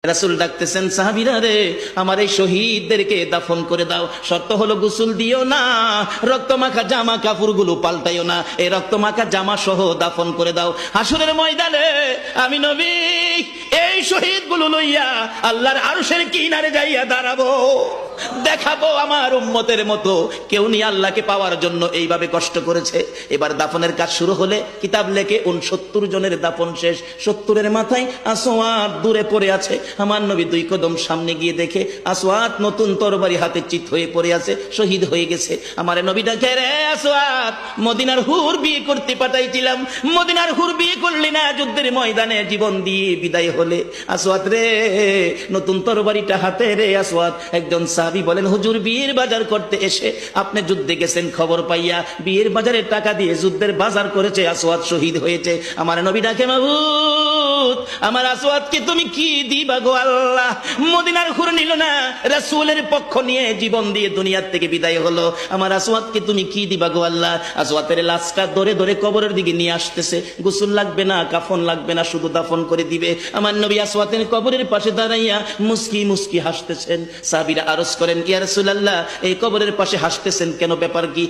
রাসূল ডাকতেছেন, সাহাবীরা রে, আমার এই শহীদদেরকে দাফন করে দাও। শর্ত হলো গোসল দিও না, রক্তমাখা জামা কাপড়গুলো পাল্টাইও না, এই রক্তমাখা জামা সহ দাফন করে দাও। হাসরের ময়দানে আমি নবী এই শহীদগুলো লইয়া আল্লাহর আরশের কিনারে যাইয়া দাঁড়াবো, দেখাবো আমার উম্মতের মতো কেউ নিয়ে আল্লাহকে পাওয়ার জন্য এইভাবে কষ্ট করেছে। এবার দাফনের কাজ শুরু হলে কিতাব লেখে 69 জনের দাফন শেষ। 70-এর মাথায় আসওয়াদ দূরে পড়ে আছে। আমার নবী 2 কদম সামনে গিয়ে দেখে আসওয়াদ নতুন তরবারি হাতে চিত হয়ে পড়ে আছে, শহীদ হয়ে গেছে। আমার নবী ডাকে, রে আসওয়াদ, মদিনার হুর বিয়ে করতে পাঠাইছিলাম, মদিনার হুর বিয়ে করলি না, যুদ্ধের ময়দানে জীবন দিয়ে বিদায় হলে। আসওয়াদ রে, নতুন তরবারিটা হাতে রে। আসওয়াদ একজন সাহাবী বলেন, হুজুর বিয়ের বাজার করতে এসে আপনি যুদ্ধে গেছেন, খবর পাইয়া বিয়ের বাজারের টাকা দিয়ে যুদ্ধের বাজার করেছে, আসওয়াদ শহীদ হয়েছে। আমার নবী ডাকে, মাবুদ, আমার আসওয়াদকে তুমি কি দিবা গো আল্লাহ? মদিনার হুর নিল না, রাসূলের পক্ষ নিয়ে জীবন দিয়ে দুনিয়ার থেকে বিদায় হলো, আমার আসওয়াদকে তুমি কি দিবা গো আল্লাহ? আসওয়াদের লাশটা ধরে ধরে কবরের দিকে নিয়ে আসতেছে। গোসল লাগবে না, কাফন লাগবে না, শুধু দাফন করে দিবে। আমার নবী আসওয়াদের কবরের পাশে দাঁড়াইয়া মুস্কি মুস্কি হাসতেছেন। সাহাবীরা আরজ করেন, ইয়া রাসূলুল্লাহ, এই কবরের পাশে হাসতেছেন কেন, ব্যাপার কি?